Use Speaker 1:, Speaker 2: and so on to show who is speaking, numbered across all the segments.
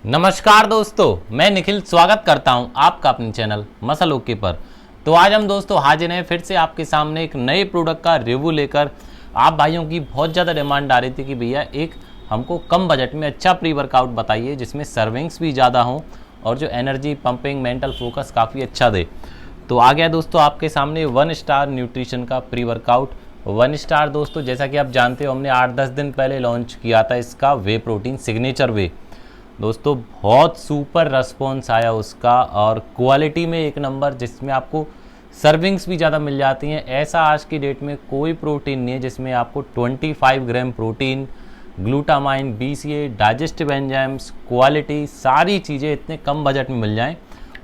Speaker 1: नमस्कार दोस्तों, मैं निखिल स्वागत करता हूं आपका अपने चैनल मसल ओके पर। तो आज हम दोस्तों हाजिर हैं फिर से आपके सामने एक नए प्रोडक्ट का रिव्यू लेकर। आप भाइयों की बहुत ज़्यादा डिमांड आ रही थी कि भैया एक हमको कम बजट में अच्छा प्री वर्कआउट बताइए जिसमें सर्विंग्स भी ज़्यादा हों और जो एनर्जी पंपिंग मेंटल फोकस काफ़ी अच्छा दे। तो आ गया दोस्तों आपके सामने 1 स्टार न्यूट्रिशन का प्री वर्कआउट। 1 स्टार दोस्तों, जैसा कि आप जानते हो, हमने 8-10 दिन पहले लॉन्च किया था इसका वे प्रोटीन सिग्नेचर वे। दोस्तों बहुत सुपर रिस्पॉन्स आया उसका और क्वालिटी में एक नंबर, जिसमें आपको सर्विंग्स भी ज़्यादा मिल जाती हैं। ऐसा आज की डेट में कोई प्रोटीन नहीं है जिसमें आपको 25 gram protein, glutamine, BCA, digestive enzymes, quality, सारी चीज़ें इतने कम बजट में मिल जाएं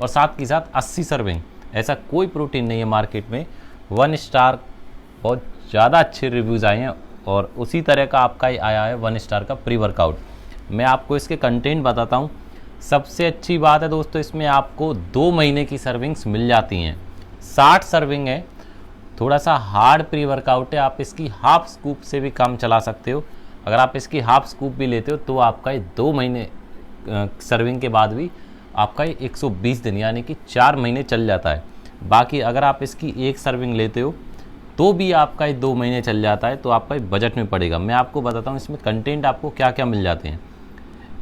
Speaker 1: और साथ के साथ 80 सर्विंग। ऐसा कोई प्रोटीन नहीं है मार्केट में। 1 स्टार बहुत ज़्यादा अच्छे रिव्यूज़ आए हैं और उसी तरह का आपका ही आया है 1 स्टार का प्री वर्कआउट। मैं आपको इसके कंटेंट बताता हूँ। सबसे अच्छी बात है दोस्तों, इसमें आपको 2 महीने की सर्विंग्स मिल जाती हैं। 60 सर्विंग है, थोड़ा सा हार्ड प्री वर्कआउट है। आप इसकी हाफ स्कूप से भी काम चला सकते हो। अगर आप इसकी हाफ स्कूप भी लेते हो तो आपका ये 2 महीने सर्विंग के बाद भी आपका ये 120 दिन यानी कि 4 महीने चल जाता है। बाकी अगर आप इसकी एक सर्विंग लेते हो तो भी आपका ये 2 महीने चल जाता है, तो आपका ये बजट में पड़ेगा। मैं आपको बताता हूँ इसमें कंटेंट आपको क्या क्या मिल जाते हैं।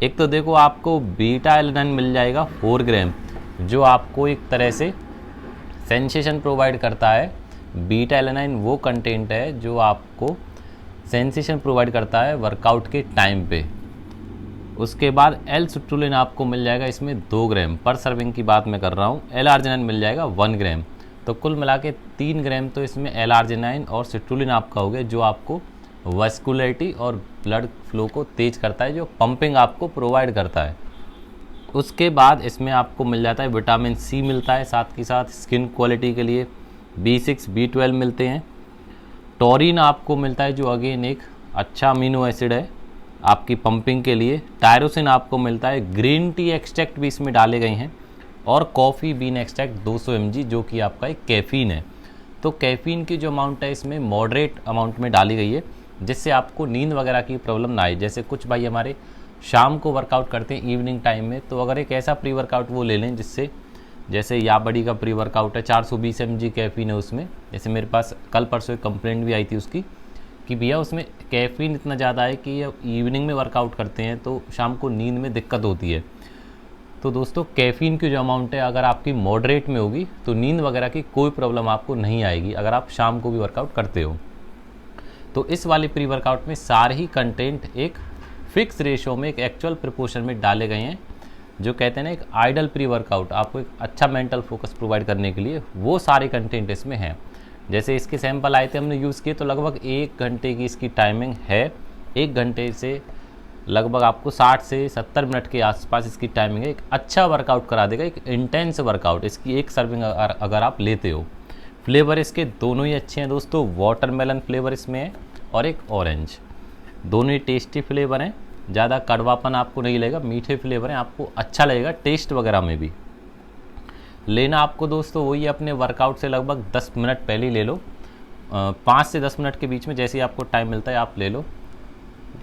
Speaker 1: एक तो देखो, आपको बीटा एलेनाइन मिल जाएगा 4 ग्राम, जो आपको एक तरह से सेंसेशन प्रोवाइड करता है। बीटा एलेनाइन वो कंटेंट है जो आपको सेंसेशन प्रोवाइड करता है वर्कआउट के टाइम पे। उसके बाद एल सिट्रुलिन आपको मिल जाएगा इसमें 2 ग्राम, पर सर्विंग की बात मैं कर रहा हूँ। एल आर्जिनाइन मिल जाएगा 1 ग्राम, तो कुल मिला के 3 ग्राम तो इसमें एल आर्जिनाइन और सिट्रुलिन आपका हो गया, जो आपको वस्कुलरिटी और ब्लड फ्लो को तेज करता है, जो पंपिंग आपको प्रोवाइड करता है। उसके बाद इसमें आपको मिल जाता है विटामिन सी मिलता है, साथ के साथ स्किन क्वालिटी के लिए B6 B12 मिलते हैं। टॉरिन आपको मिलता है जो अगेन एक अच्छा अमीनो एसिड है आपकी पंपिंग के लिए। टायरोसिन आपको मिलता है, ग्रीन टी एक्सट्रैक्ट भी इसमें डाले गए हैं, और कॉफ़ी बीन एक्सट्रैक्ट 200 mg जो कि आपका एक कैफ़ीन है। तो कैफ़ीन की जो अमाउंट है इसमें मॉडरेट अमाउंट में डाली गई है, जिससे आपको नींद वगैरह की प्रॉब्लम ना आए। जैसे कुछ भाई हमारे शाम को वर्कआउट करते हैं इवनिंग टाइम में, तो अगर एक ऐसा प्री वर्कआउट वो ले लें जिससे, जैसे या बड़ी का प्री वर्कआउट है 420 mg कैफ़ीन है उसमें। जैसे मेरे पास कल परसों एक कंप्लेंट भी आई थी उसकी कि भैया उसमें कैफ़ीन इतना ज़्यादा है कि इवनिंग में वर्कआउट करते हैं तो शाम को नींद में दिक्कत होती है। तो दोस्तों कैफ़ीन की जो अमाउंट है अगर आपकी मॉडरेट में होगी तो नींद वगैरह की कोई प्रॉब्लम आपको नहीं आएगी अगर आप शाम को भी वर्कआउट करते हो। तो इस वाले प्री वर्कआउट में सारे ही कंटेंट एक फिक्स रेशो में, एक एक्चुअल प्रिपोर्शन में डाले गए हैं। जो कहते हैं ना, एक आइडल प्री वर्कआउट आपको एक अच्छा मेंटल फोकस प्रोवाइड करने के लिए, वो सारे कंटेंट इसमें हैं। जैसे इसके सैंपल आए थे, हमने यूज़ किए, तो लगभग 1 घंटे की इसकी टाइमिंग है। 1 घंटे से लगभग आपको 60 से 70 मिनट के आसपास इसकी टाइमिंग है। एक अच्छा वर्कआउट करा देगा, एक इंटेंस वर्कआउट। इसकी एक सर्विंग अगर आप लेते हो। फ्लेवर इसके दोनों ही अच्छे हैं दोस्तों। वाटरमेलन फ्लेवर इसमें है और एक ऑरेंज, दोनों ही टेस्टी फ्लेवर हैं। ज़्यादा कड़वापन आपको नहीं लगेगा, मीठे फ्लेवर हैं, आपको अच्छा लगेगा टेस्ट वगैरह में भी। लेना आपको दोस्तों वही अपने वर्कआउट से लगभग 10 मिनट पहले ही ले लो। 5 से 10 मिनट के बीच में जैसे ही आपको टाइम मिलता है आप ले लो।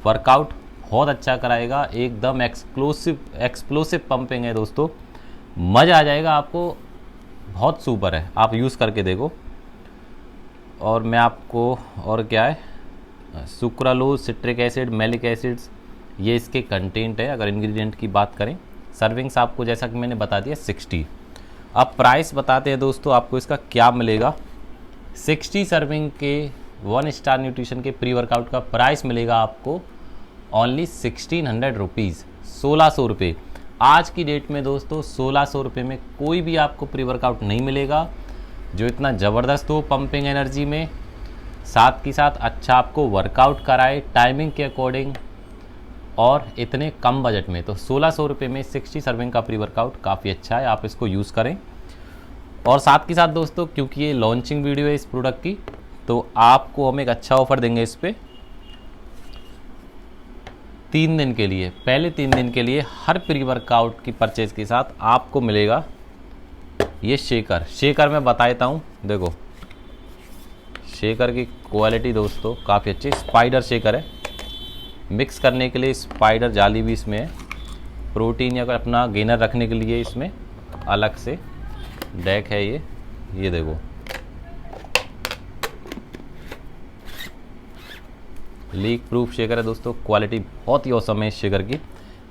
Speaker 1: वर्कआउट बहुत अच्छा कराएगा, एकदम एक्सप्लोसिव पंपिंग है दोस्तों, मज़ा आ जाएगा आपको, बहुत सुपर है। आप यूज़ करके देखो। और मैं आपको, और क्या है, sucralose, citric acid, malic acids, ये इसके कंटेंट है। अगर इंग्रेडिएंट की बात करें, सर्विंग्स आपको जैसा कि मैंने बता दिया 60। अब प्राइस बताते हैं दोस्तों आपको इसका क्या मिलेगा। 60 सर्विंग के 1 स्टार न्यूट्रिशन के प्री वर्कआउट का प्राइस मिलेगा आपको ओनली 1600 रुपीज़, 1600 रुपये। आज की डेट में दोस्तों 1600 रुपये में कोई भी आपको प्री वर्कआउट नहीं मिलेगा जो इतना ज़बरदस्त हो पंपिंग एनर्जी में, साथ के साथ अच्छा आपको वर्कआउट कराए टाइमिंग के अकॉर्डिंग और इतने कम बजट में। तो 1600 रुपये में 60 सर्विंग का प्री वर्कआउट काफ़ी अच्छा है, आप इसको यूज़ करें। और साथ के साथ दोस्तों, क्योंकि ये लॉन्चिंग वीडियो है इस प्रोडक्ट की, तो आपको हम एक अच्छा ऑफर देंगे इस पर 3 दिन के लिए। पहले 3 दिन के लिए हर प्री वर्कआउट की परचेज़ के साथ आपको मिलेगा ये शेकर मैं बता देता हूँ। देखो शेकर की क्वालिटी दोस्तों काफ़ी अच्छी, स्पाइडर शेकर है। मिक्स करने के लिए स्पाइडर जाली भी इसमें है। प्रोटीन या अपना गेनर रखने के लिए इसमें अलग से डेक है ये देखो। लीक प्रूफ शेकर है दोस्तों, क्वालिटी बहुत ही औसम है इस शेकर की।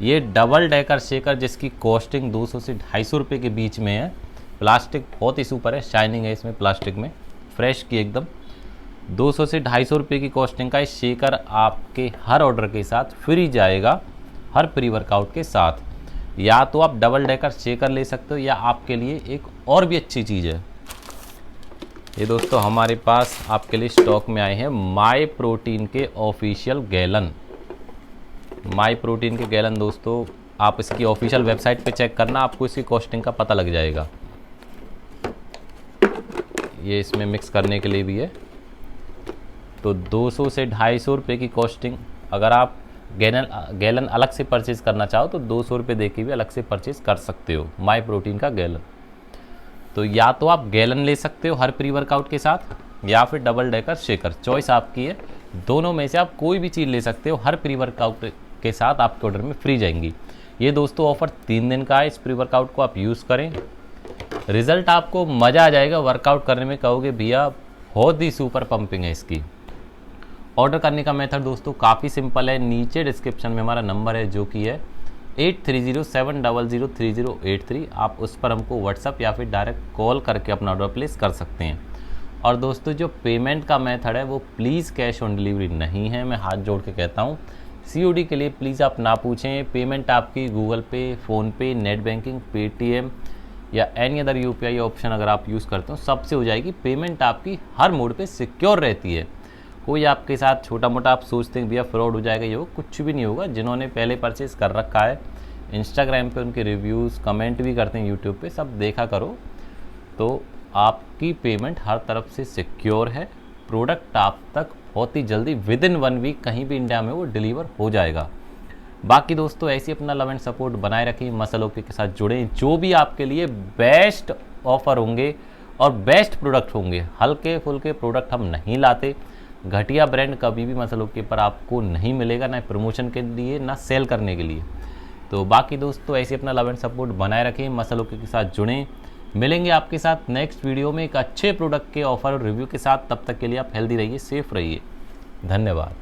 Speaker 1: ये डबल डेकर शेकर जिसकी कॉस्टिंग 200 से 250 रुपये के बीच में है। प्लास्टिक बहुत ही सुपर है, शाइनिंग है इसमें प्लास्टिक में, फ्रेश की एकदम। 200 से 250 रुपये की कॉस्टिंग का ये शेकर आपके हर ऑर्डर के साथ फ्री जाएगा, हर प्री वर्कआउट के साथ। या तो आप डबल डेकर शेकर ले सकते हो, या आपके लिए एक और भी अच्छी चीज़ है, ये दोस्तों हमारे पास आपके लिए स्टॉक में आए हैं माई प्रोटीन के ऑफिशियल गैलन। माई प्रोटीन के गैलन दोस्तों आप इसकी ऑफिशियल वेबसाइट पे चेक करना, आपको इसकी कॉस्टिंग का पता लग जाएगा। ये इसमें मिक्स करने के लिए भी है। तो 200 से 250 रुपये की कॉस्टिंग, अगर आप गैलन अलग से परचेज़ करना चाहो तो 200 रुपये दे के भी अलग से परचेज़ कर सकते हो माई प्रोटीन का गैलन। तो या तो आप गैलन ले सकते हो हर प्री वर्कआउट के साथ, या फिर डबल डेकर शेकर, चॉइस आपकी है। दोनों में से आप कोई भी चीज़ ले सकते हो, हर प्री वर्कआउट के साथ आपके ऑर्डर में फ्री जाएंगी। ये दोस्तों ऑफर 3 दिन का है, इस प्री वर्कआउट को आप यूज़ करें, रिज़ल्ट आपको मज़ा आ जाएगा। वर्कआउट करने में कहोगे भैया बहुत ही सुपर पंपिंग है इसकी। ऑर्डर करने का मेथड दोस्तों काफ़ी सिंपल है, नीचे डिस्क्रिप्शन में हमारा नंबर है जो कि है 8307003083। आप उस पर हमको व्हाट्सअप या फिर डायरेक्ट कॉल करके अपना ऑर्डर प्लेस कर सकते हैं। और दोस्तों जो पेमेंट का मेथड है वो प्लीज़ कैश ऑन डिलीवरी नहीं है, मैं हाथ जोड़ के कहता हूँ। COD के लिए प्लीज़ आप ना पूछें। पेमेंट आपकी गूगल पे, फ़ोनपे, नेट बैंकिंग, पेटीएम या एनी अदर UPI ऑप्शन अगर आप यूज़ करते हो सबसे हो जाएगी। पेमेंट आपकी हर मोड पे सिक्योर रहती है। कोई आपके साथ छोटा मोटा आप सोचते हैं भैया फ्रॉड हो जाएगा, ये वो कुछ भी नहीं होगा। जिन्होंने पहले परचेज़ कर रखा है, इंस्टाग्राम पे उनके रिव्यूज़ कमेंट भी करते हैं, यूट्यूब पे सब देखा करो, तो आपकी पेमेंट हर तरफ से सिक्योर है। प्रोडक्ट आप तक बहुत ही जल्दी विदिन 1 वीक कहीं भी इंडिया में वो डिलीवर हो जाएगा। बाकी दोस्तों ऐसे अपना लव एंड सपोर्ट बनाए रखें, मसल ओके के साथ जुड़ें। जो भी आपके लिए बेस्ट ऑफर होंगे और बेस्ट प्रोडक्ट होंगे, हल्के फुल्के प्रोडक्ट हम नहीं लाते। घटिया ब्रांड कभी भी मसल ओके पर आपको नहीं मिलेगा, ना प्रमोशन के लिए ना सेल करने के लिए। तो बाकी दोस्तों ऐसे अपना लव एंड सपोर्ट बनाए रखें, मसल ओके के साथ जुड़ें। मिलेंगे आपके साथ नेक्स्ट वीडियो में एक अच्छे प्रोडक्ट के ऑफर और रिव्यू के साथ। तब तक के लिए आप हेल्दी रहिए, सेफ रहिए। धन्यवाद।